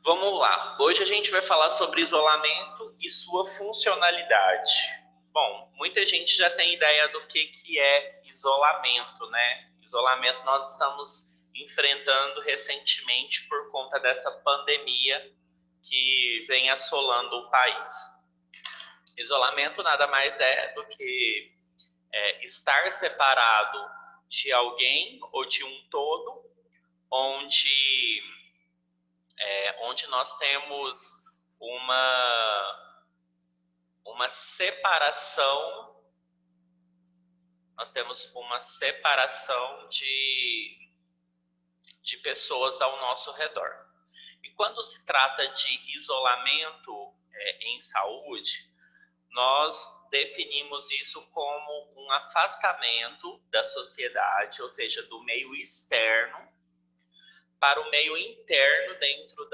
Vamos lá. Hoje a gente vai falar sobre isolamento e sua funcionalidade. Bom, muita gente já tem ideia do que é isolamento, né? Isolamento nós estamos enfrentando recentemente por conta dessa pandemia que vem assolando o país. Isolamento nada mais é do que estar separado de alguém ou de um todo, onde nós temos uma separação, de pessoas ao nosso redor. E quando se trata de isolamento em saúde, nós definimos isso como um afastamento da sociedade, ou seja, do meio externo, para o meio interno dentro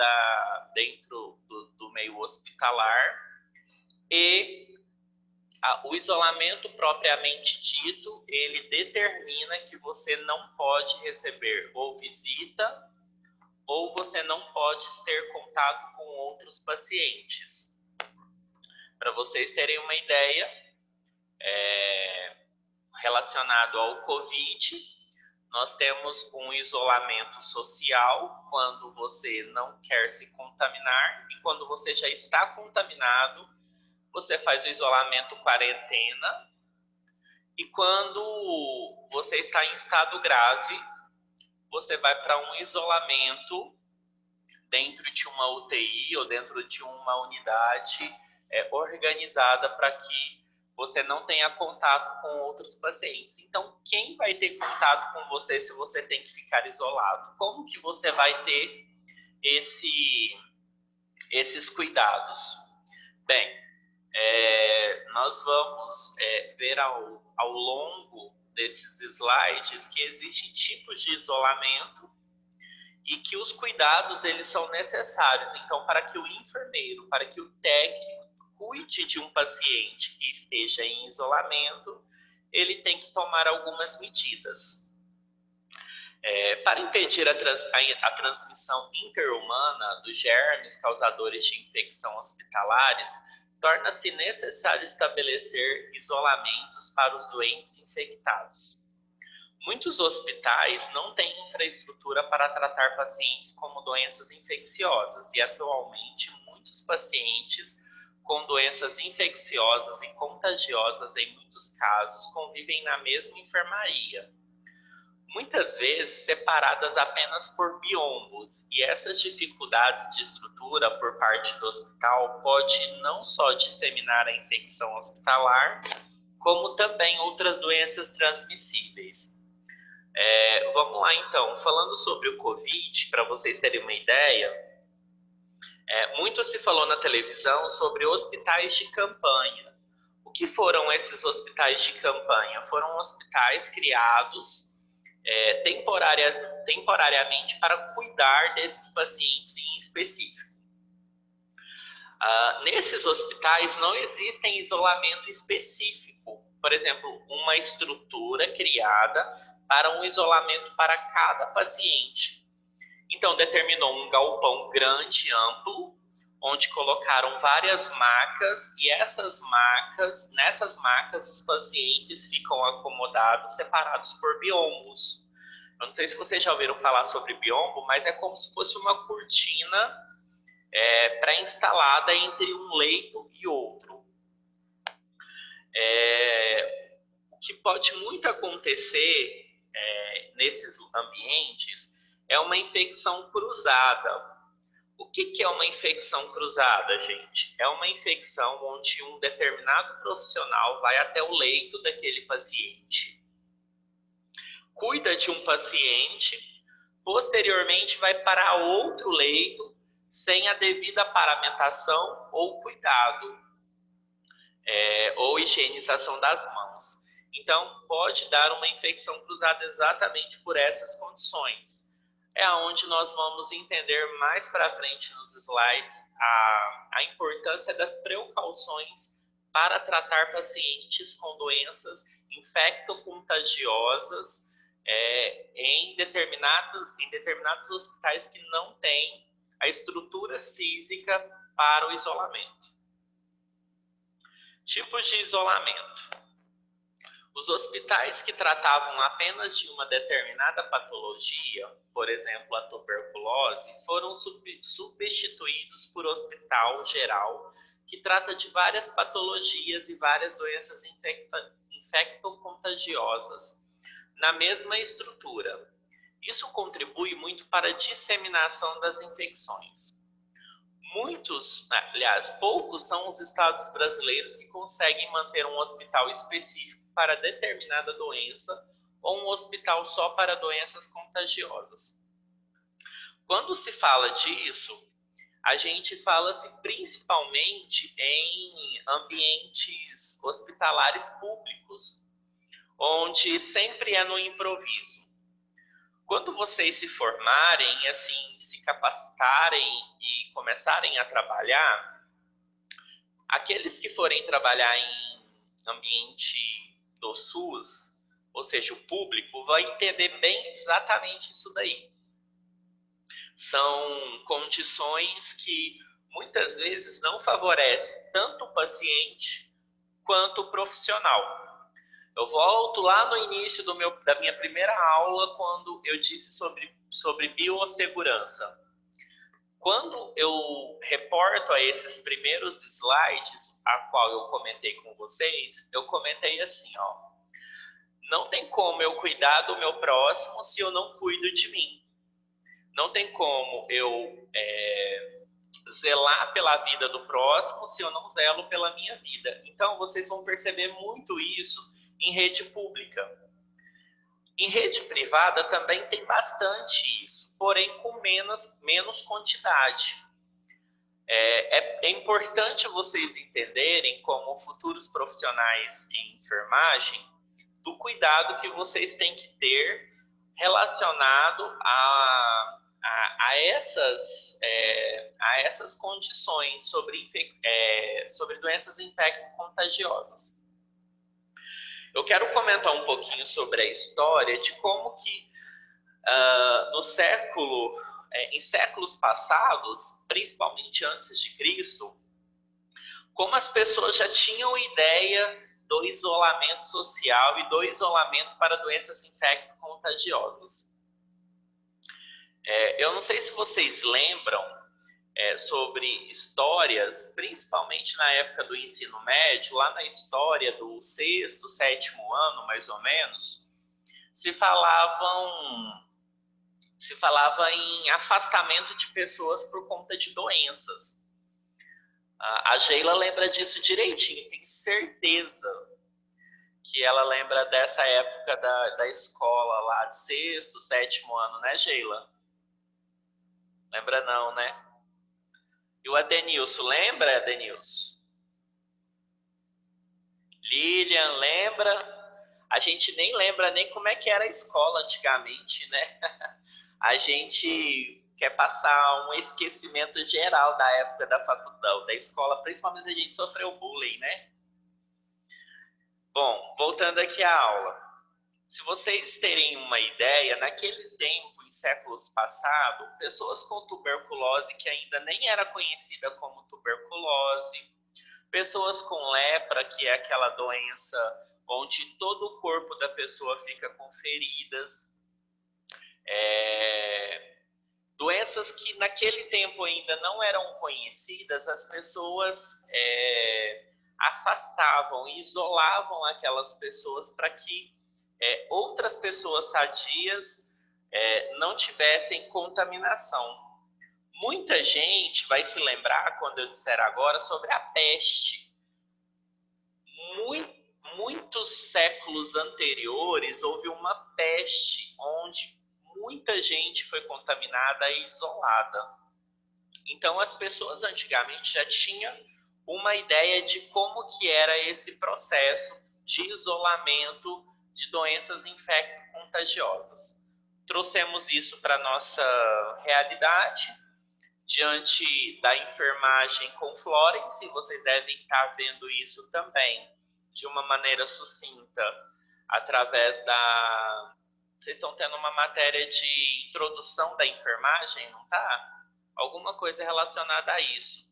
do meio hospitalar, e o isolamento propriamente dito, ele determina que você não pode receber ou visita, ou você não pode ter contato com outros pacientes. Para vocês terem uma ideia, relacionado ao Covid, nós temos um isolamento social, quando você não quer se contaminar, e quando você já está contaminado, você faz o isolamento quarentena, e quando você está em estado grave, você vai para um isolamento dentro de uma UTI ou dentro de uma unidade organizada para que você não tenha contato com outros pacientes. Então, quem vai ter contato com você se você tem que ficar isolado? Como que você vai ter esses cuidados? Bem, nós vamos ver ao longo desses slides que existem tipos de isolamento e que os cuidados eles são necessários. Então, para que o enfermeiro, para que o técnico cuide de um paciente que esteja em isolamento, ele tem que tomar algumas medidas. Para impedir a transmissão interhumana dos germes causadores de infecção hospitalares, torna-se necessário estabelecer isolamentos para os doentes infectados. Muitos hospitais não têm infraestrutura para tratar pacientes com doenças infecciosas e, atualmente, muitos pacientes com doenças infecciosas e contagiosas, em muitos casos, convivem na mesma enfermaria, muitas vezes separadas apenas por biombos, e essas dificuldades de estrutura por parte do hospital pode não só disseminar a infecção hospitalar, como também outras doenças transmissíveis. Vamos lá então, falando sobre o Covid, para vocês terem uma ideia, muito se falou na televisão sobre hospitais de campanha. O que foram esses hospitais de campanha? Foram hospitais criados temporariamente para cuidar desses pacientes em específico. Nesses hospitais não existem isolamento específico, por exemplo, uma estrutura criada para um isolamento para cada paciente. Então, determinou um galpão grande, amplo, onde colocaram várias macas, e nessas macas, os pacientes ficam acomodados, separados por biombos. Eu não sei se vocês já ouviram falar sobre biombo, mas é como se fosse uma cortina pré-instalada entre um leito e outro. O que pode muito acontecer nesses ambientes é uma infecção cruzada. O que é uma infecção cruzada, gente? É uma infecção onde um determinado profissional vai até o leito daquele paciente, cuida de um paciente, posteriormente vai para outro leito sem a devida paramentação ou cuidado, ou higienização das mãos. Então, pode dar uma infecção cruzada exatamente por essas condições. É onde nós vamos entender mais para frente nos slides a importância das precauções para tratar pacientes com doenças infectocontagiosas em determinados hospitais que não têm a estrutura física para o isolamento. Tipos de isolamento. Os hospitais que tratavam apenas de uma determinada patologia, por exemplo, a tuberculose, foram substituídos por hospital geral, que trata de várias patologias e várias doenças infecto-contagiosas, na mesma estrutura. Isso contribui muito para a disseminação das infecções. Poucos são os estados brasileiros que conseguem manter um hospital específico para determinada doença ou um hospital só para doenças contagiosas. Quando se fala disso, a gente fala-se principalmente em ambientes hospitalares públicos, onde sempre é no improviso. Quando vocês se formarem, assim, se capacitarem e começarem a trabalhar, aqueles que forem trabalhar em ambiente do SUS, ou seja, o público, vai entender bem exatamente isso daí. São condições que muitas vezes não favorecem tanto o paciente quanto o profissional. Eu volto lá no início da minha primeira aula, quando eu disse sobre biossegurança. Quando eu reporto a esses primeiros slides, a qual eu comentei com vocês, eu comentei assim, ó, não tem como eu cuidar do meu próximo se eu não cuido de mim. Não tem como eu zelar pela vida do próximo se eu não zelo pela minha vida. Então, vocês vão perceber muito isso em rede pública. Em rede privada também tem bastante isso, porém com menos quantidade. É importante vocês entenderem, como futuros profissionais em enfermagem, do cuidado que vocês têm que ter relacionado a essas condições sobre doenças infecto-contagiosas. Eu quero comentar um pouquinho sobre a história de como que em séculos passados, principalmente antes de Cristo, como as pessoas já tinham ideia do isolamento social e do isolamento para doenças infecto-contagiosas. Eu não sei se vocês lembram sobre histórias, principalmente na época do ensino médio, lá na história do 6º, 7º ano, mais ou menos, se falava em afastamento de pessoas por conta de doenças. A Geila lembra disso direitinho, tenho certeza que ela lembra dessa época da escola lá de 6º, 7º ano, né, Geila? Lembra não, né? E o Adenilson, lembra, Adenilson? Lilian, lembra? A gente nem lembra nem como é que era a escola antigamente, né? A gente quer passar um esquecimento geral da época da faculdade, da escola, principalmente a gente sofreu bullying, né? Bom, voltando aqui à aula. Se vocês terem uma ideia, naquele tempo, em séculos passados, pessoas com tuberculose que ainda nem era conhecida como tuberculose, pessoas com lepra, que é aquela doença onde todo o corpo da pessoa fica com feridas, doenças que naquele tempo ainda não eram conhecidas, as pessoas afastavam, isolavam aquelas pessoas para que outras pessoas sadias não tivessem contaminação. Muita gente vai se lembrar, quando eu disser agora, sobre a peste. Muitos séculos anteriores, houve uma peste onde muita gente foi contaminada e isolada. Então, as pessoas antigamente já tinham uma ideia de como que era esse processo de isolamento de doenças infecto-contagiosas. Trouxemos isso para a nossa realidade, diante da enfermagem com Florence. Vocês devem estar vendo isso também de uma maneira sucinta, através Vocês estão tendo uma matéria de introdução da enfermagem, não tá? alguma coisa relacionada a isso.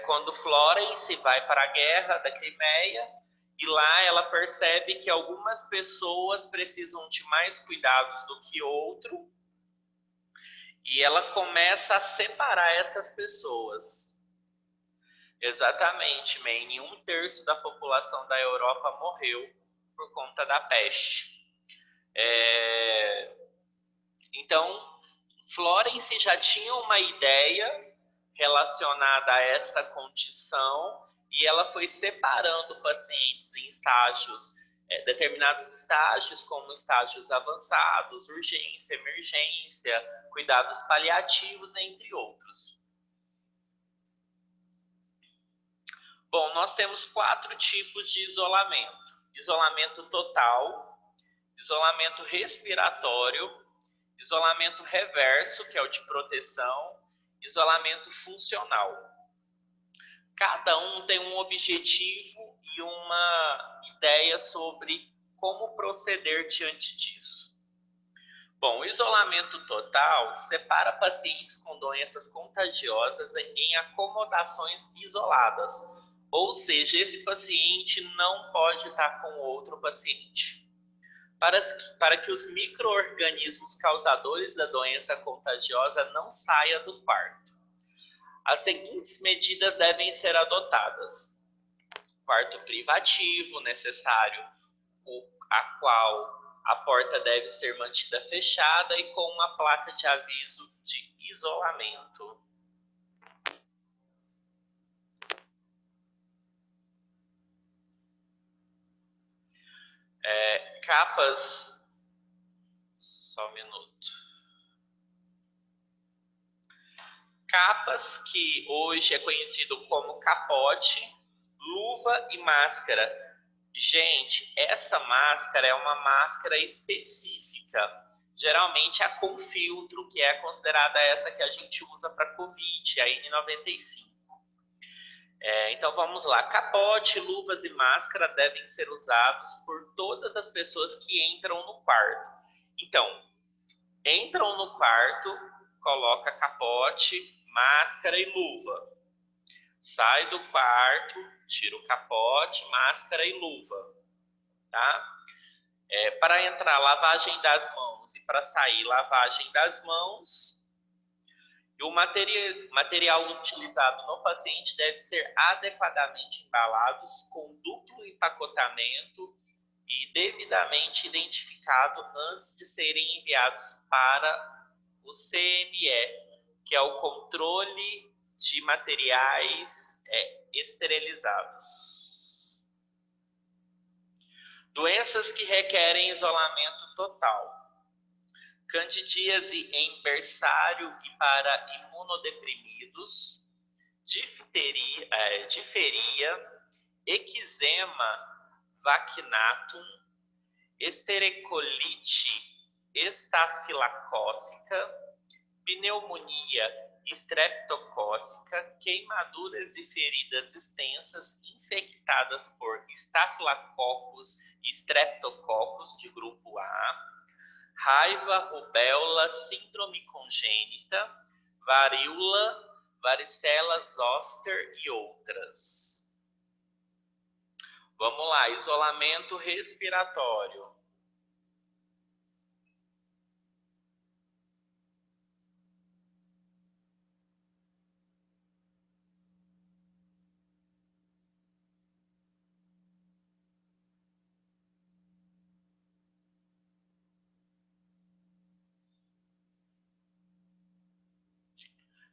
Quando Florence vai para a guerra da Crimeia, e lá ela percebe que algumas pessoas precisam de mais cuidados do que outro, e ela começa a separar essas pessoas. Exatamente, Maine, 1/3 da população da Europa morreu por conta da peste. Então, Florence já tinha uma ideia relacionada a esta condição e ela foi separando pacientes em estágios, determinados estágios, como estágios avançados, urgência, emergência, cuidados paliativos, entre outros. Bom, nós temos 4 tipos de isolamento: isolamento total, isolamento respiratório, isolamento reverso, que é o de proteção, isolamento funcional. Cada um tem um objetivo e uma ideia sobre como proceder diante disso. Bom, o isolamento total separa pacientes com doenças contagiosas em acomodações isoladas, ou seja, esse paciente não pode estar com outro paciente. Para que os micro-organismos causadores da doença contagiosa não saiam do quarto. As seguintes medidas devem ser adotadas: quarto privativo necessário, a qual a porta deve ser mantida fechada e com uma placa de aviso de isolamento. Capas. Só um minuto. Capas, que hoje é conhecido como capote, luva e máscara. Gente, essa máscara é uma máscara específica, geralmente a com filtro, que é considerada essa que a gente usa para Covid, a N95. Então vamos lá, capote, luvas e máscara devem ser usados por todas as pessoas que entram no quarto. Então, entram no quarto, coloca capote, máscara e luva. Sai do quarto, tira o capote, máscara e luva. Tá? Para entrar, lavagem das mãos, e para sair, lavagem das mãos. E o material utilizado no paciente deve ser adequadamente embalados, com duplo empacotamento e devidamente identificado antes de serem enviados para o CME, que é o controle de materiais esterilizados. Doenças que requerem isolamento total: candidíase em berçário e para imunodeprimidos, difteria, eczema vacinatum, estercolite estafilocócica, pneumonia estreptocócica, queimaduras e feridas extensas infectadas por estafilococcus e streptococcus de grupo A, raiva, rubéola, síndrome congênita, varíola, varicela zoster e outras. Vamos lá, isolamento respiratório.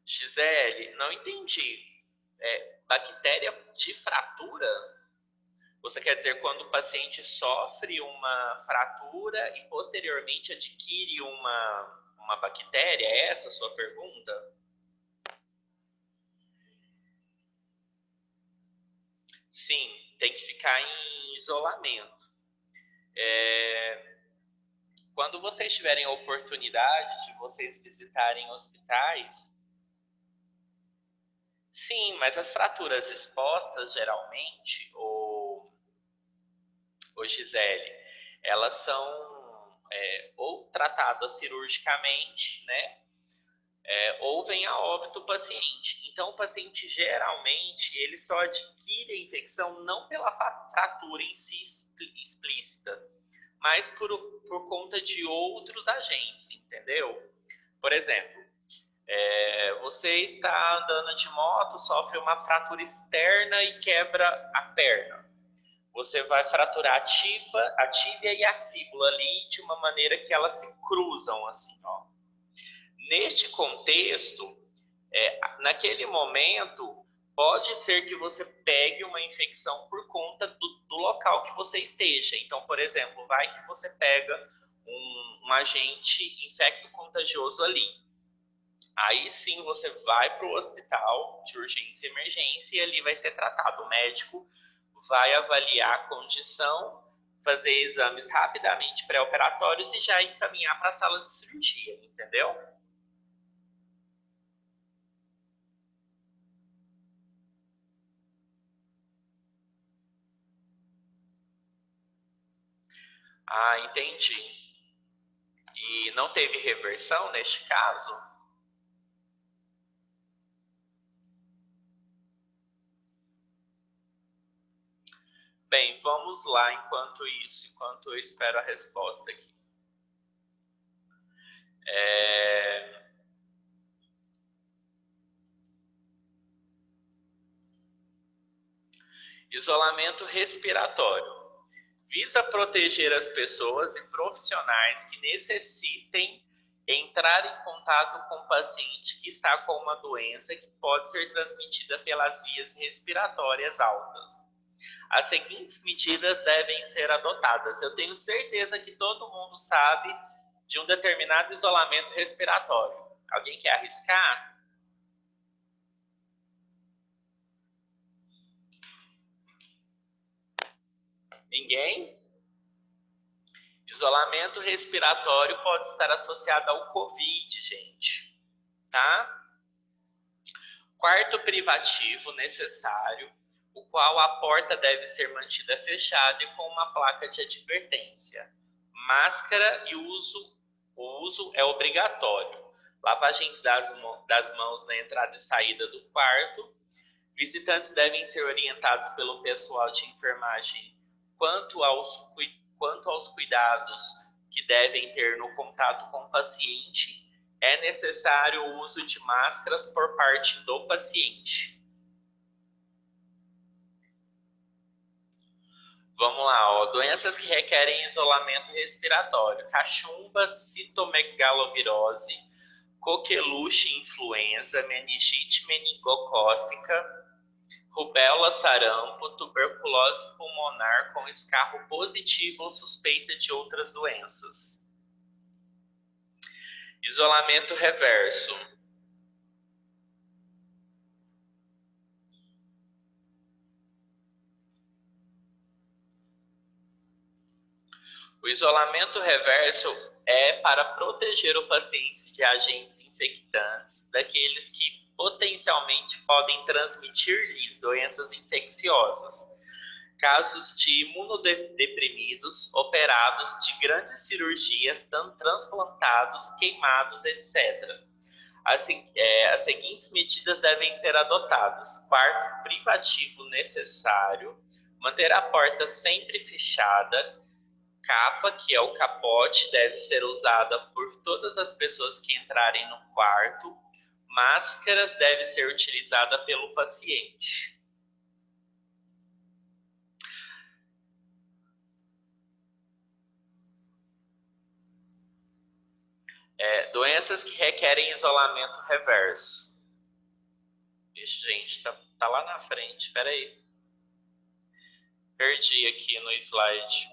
Gisele, não entendi. Bactéria de fratura? Você quer dizer quando o paciente sofre uma fratura e posteriormente adquire uma bactéria? É essa a sua pergunta? Sim, tem que ficar em isolamento. Quando vocês tiverem a oportunidade de vocês visitarem hospitais, sim, mas as fraturas expostas, geralmente, ou Gisele, elas são ou tratadas cirurgicamente, né? ou vem a óbito o paciente. Então, o paciente, geralmente, ele só adquire a infecção não pela fratura em si explícita, mas por conta de outros agentes, entendeu? Por exemplo, você está andando de moto, sofre uma fratura externa e quebra a perna. Você vai fraturar a tíbia e a fíbula ali de uma maneira que elas se cruzam assim, ó. Neste contexto, naquele momento, pode ser que você pegue uma infecção por conta do local que você esteja. Então, por exemplo, vai que você pega um agente infecto-contagioso ali. Aí sim você vai para o hospital de urgência e emergência e ali vai ser tratado. O médico vai avaliar a condição, fazer exames rapidamente pré-operatórios e já encaminhar para a sala de cirurgia, entendeu? Ah, entendi. E não teve reversão neste caso? Bem, vamos lá enquanto eu espero a resposta aqui. Isolamento respiratório. Visa proteger as pessoas e profissionais que necessitem entrar em contato com o paciente que está com uma doença que pode ser transmitida pelas vias respiratórias altas. As seguintes medidas devem ser adotadas. Eu tenho certeza que todo mundo sabe de um determinado isolamento respiratório. Alguém quer arriscar? Ninguém? Isolamento respiratório pode estar associado ao Covid, gente, tá? Quarto privativo necessário, o qual a porta deve ser mantida fechada e com uma placa de advertência. Máscara e o uso é obrigatório. Lavagens das mãos na entrada e saída do quarto. Visitantes devem ser orientados pelo pessoal de enfermagem quanto aos cuidados que devem ter no contato com o paciente. É necessário o uso de máscaras por parte do paciente. Vamos lá, ó. Doenças que requerem isolamento respiratório: cachumba, citomegalovirose, coqueluche influenza, meningite meningocócica, rubéola, sarampo, tuberculose pulmonar com escarro positivo ou suspeita de outras doenças. Isolamento reverso. O isolamento reverso é para proteger o paciente de agentes infectantes, daqueles que potencialmente podem transmitir-lhes doenças infecciosas. Casos de imunodeprimidos, operados de grandes cirurgias, transplantados, queimados, etc. As seguintes medidas devem ser adotadas: quarto privativo necessário, manter a porta sempre fechada, capa, que é o capote, deve ser usada por todas as pessoas que entrarem no quarto, máscaras deve ser utilizada pelo paciente. Doenças que requerem isolamento reverso. Ixi, gente, tá lá na frente, peraí. Perdi aqui no slide.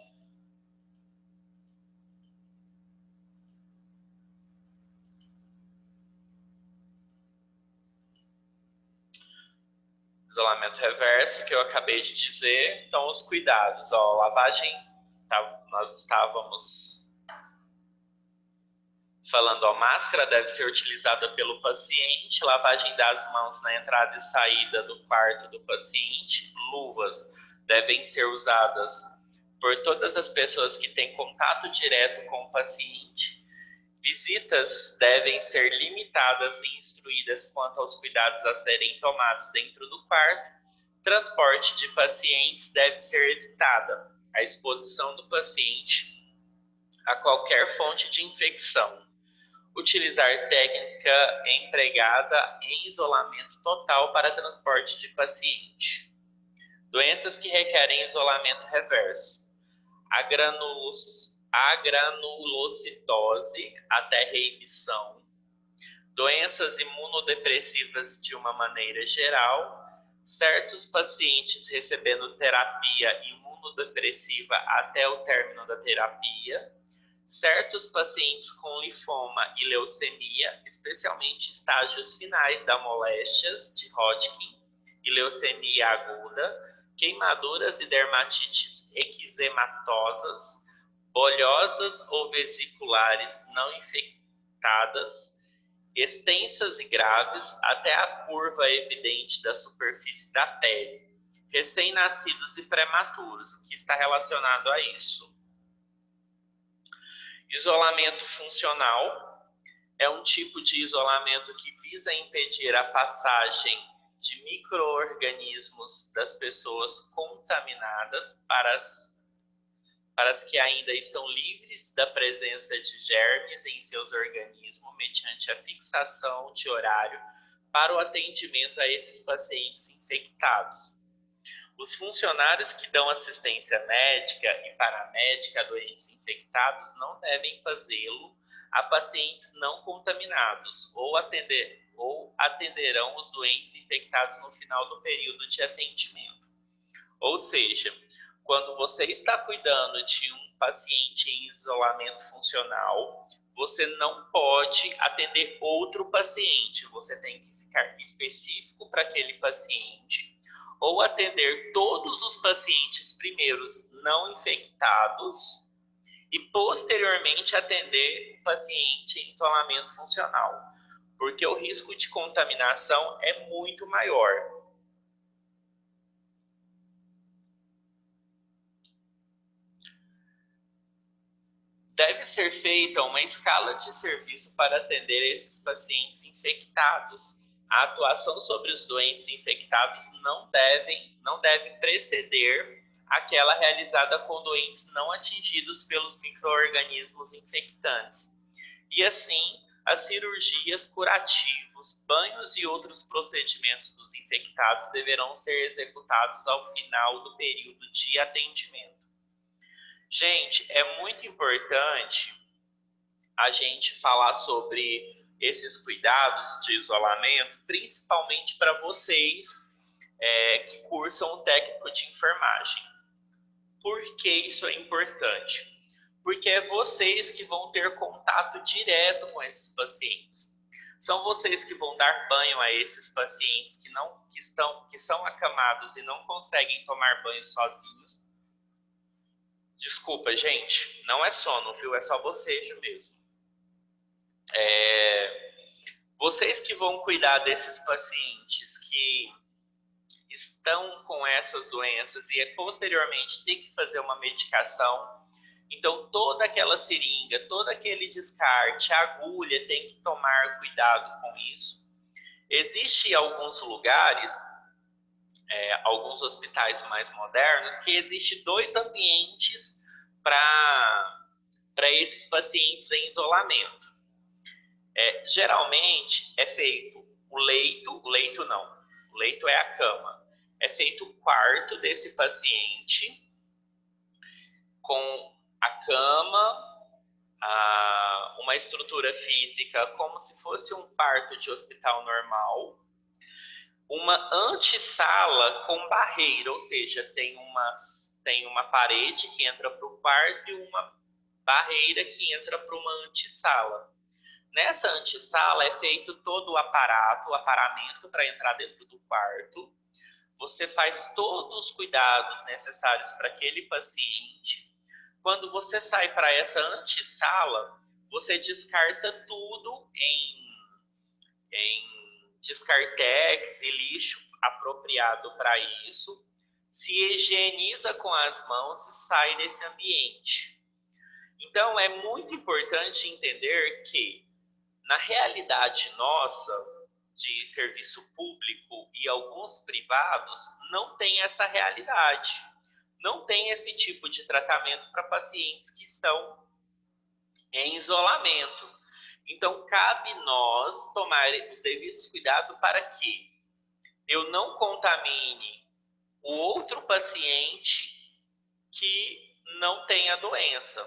Isolamento reverso, que eu acabei de dizer. Então, os cuidados, ó, lavagem, nós estávamos falando, ó, máscara deve ser utilizada pelo paciente, lavagem das mãos na entrada e saída do quarto do paciente, luvas devem ser usadas por todas as pessoas que têm contato direto com o paciente. Visitas devem ser limitadas e instruídas quanto aos cuidados a serem tomados dentro do quarto. Transporte de pacientes deve ser evitada. A exposição do paciente a qualquer fonte de infecção. Utilizar técnica empregada em isolamento total para transporte de paciente. Doenças que requerem isolamento reverso. A granulocitose até reemissão. Doenças imunodepressivas de uma maneira geral. Certos pacientes recebendo terapia imunodepressiva até o término da terapia. Certos pacientes com linfoma e leucemia, especialmente estágios finais da moléstias de Hodgkin e leucemia aguda, queimaduras e dermatites eczematosas, bolhosas ou vesiculares não infectadas, extensas e graves até a curva evidente da superfície da pele, recém-nascidos e prematuros, que está relacionado a isso. Isolamento funcional é um tipo de isolamento que visa impedir a passagem de micro-organismos das pessoas contaminadas para as que ainda estão livres da presença de germes em seus organismos mediante a fixação de horário para o atendimento a esses pacientes infectados. Os funcionários que dão assistência médica e paramédica a doentes infectados não devem fazê-lo a pacientes não contaminados ou atenderão os doentes infectados no final do período de atendimento. Ou seja, quando você está cuidando de um paciente em isolamento funcional, você não pode atender outro paciente, você tem que ficar específico para aquele paciente ou atender todos os pacientes primeiros não infectados e posteriormente atender o paciente em isolamento funcional, porque o risco de contaminação é muito maior. Deve ser feita uma escala de serviço para atender esses pacientes infectados. A atuação sobre os doentes infectados não deve preceder aquela realizada com doentes não atingidos pelos micro-organismos infectantes. E assim, as cirurgias, curativos, banhos e outros procedimentos dos infectados deverão ser executados ao final do período de atendimento. Gente, é muito importante a gente falar sobre esses cuidados de isolamento, principalmente para vocês que cursam o técnico de enfermagem. Por que isso é importante? Porque é vocês que vão ter contato direto com esses pacientes. São vocês que vão dar banho a esses pacientes que são acamados e não conseguem tomar banho sozinhos. Desculpa, gente, não é sono, viu? É só bocejo mesmo. Vocês que vão cuidar desses pacientes que estão com essas doenças e posteriormente tem que fazer uma medicação, então toda aquela seringa, todo aquele descarte, a agulha, tem que tomar cuidado com isso. Existem alguns lugares, alguns hospitais mais modernos, que existem 2 ambientes para esses pacientes em isolamento. Geralmente é feito o leito é a cama. É feito o quarto desse paciente com a cama, uma estrutura física como se fosse um quarto de hospital normal, uma antessala com barreira, ou seja, tem uma parede que entra para o quarto e uma barreira que entra para uma antessala. Nessa antessala é feito todo o aparamento para entrar dentro do quarto. Você faz todos os cuidados necessários para aquele paciente. Quando você sai para essa antessala, você descarta tudo em descartex e lixo apropriado para isso, se higieniza com as mãos e sai desse ambiente. Então, é muito importante entender que, na realidade nossa, de serviço público e alguns privados, não tem essa realidade. Não tem esse tipo de tratamento para pacientes que estão em isolamento. Então, cabe nós tomar os devidos cuidados para que eu não contamine o outro paciente que não tem a doença,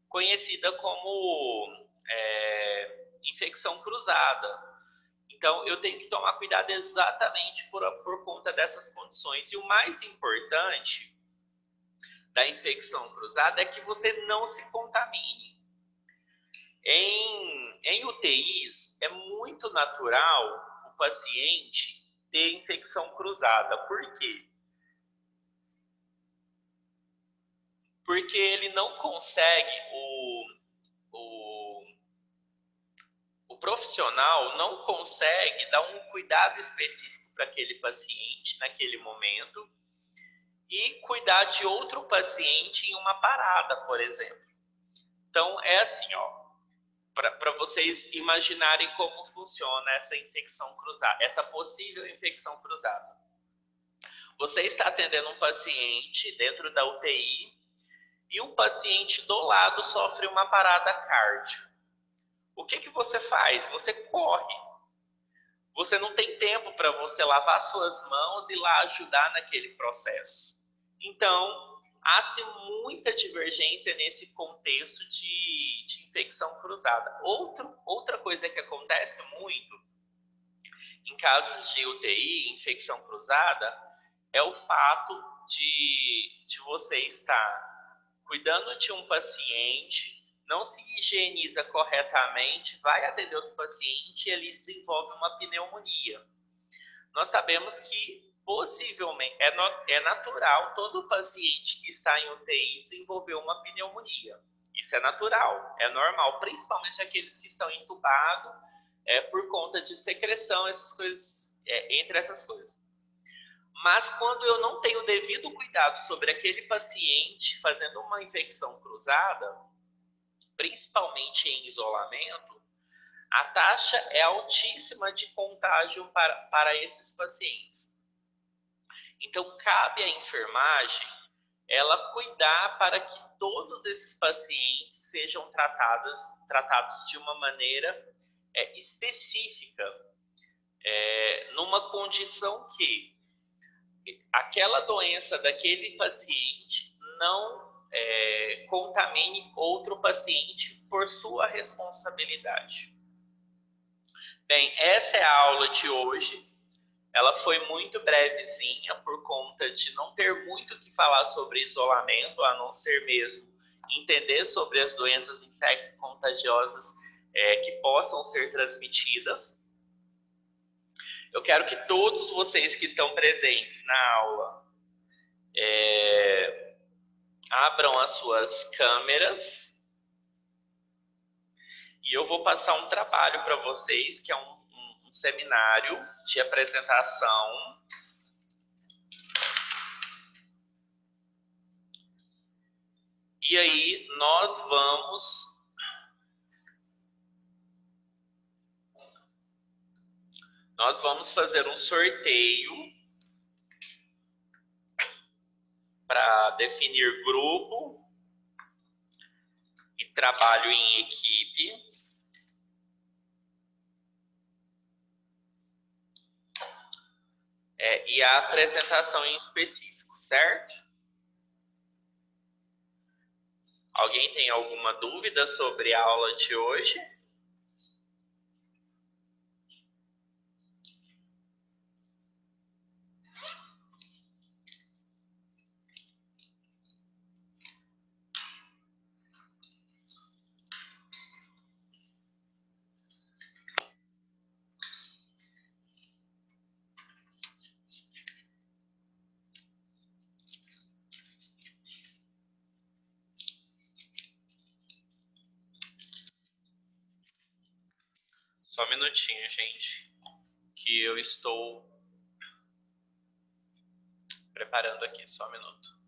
conhecida como infecção cruzada. Então, eu tenho que tomar cuidado exatamente por conta dessas condições. E o mais importante da infecção cruzada é que você não se contamine. Em UTIs, é muito natural o paciente ter infecção cruzada. Por quê? Porque ele não consegue, o profissional não consegue dar um cuidado específico para aquele paciente naquele momento e cuidar de outro paciente em uma parada, por exemplo. Então, é assim, ó, para vocês imaginarem como funciona essa infecção cruzada, essa possível infecção cruzada. Você está atendendo um paciente dentro da UTI e um paciente do lado sofre uma parada cardíaca. O que você faz? Você corre. Você não tem tempo para você lavar suas mãos e lá ajudar naquele processo. Então, há-se muita divergência nesse contexto de infecção cruzada. Outra coisa que acontece muito em casos de UTI, infecção cruzada, é o fato de você estar cuidando de um paciente, não se higieniza corretamente, vai atender outro paciente e ele desenvolve uma pneumonia. Nós sabemos que possivelmente é natural todo paciente que está em UTI desenvolver uma pneumonia. Isso é natural, é normal, principalmente aqueles que estão entubados por conta de secreção, essas coisas, entre essas coisas. Mas quando eu não tenho devido cuidado sobre aquele paciente fazendo uma infecção cruzada, principalmente em isolamento, a taxa é altíssima de contágio para esses pacientes. Então, cabe à enfermagem ela cuidar para que todos esses pacientes sejam tratados de uma maneira específica, numa condição que aquela doença daquele paciente não contamine outro paciente por sua responsabilidade. Bem, essa é a aula de hoje. Ela foi muito brevezinha por conta de não ter muito o que falar sobre isolamento, a não ser mesmo entender sobre as doenças infecto-contagiosas que possam ser transmitidas. Eu quero que todos vocês que estão presentes na aula abram as suas câmeras e eu vou passar um trabalho para vocês, que é um seminário de apresentação. E aí nós vamos fazer um sorteio para definir grupo e trabalho em equipe. E a apresentação em específico, certo? Alguém tem alguma dúvida sobre a aula de hoje? Só um minutinho, gente, que eu estou preparando aqui, só um minuto.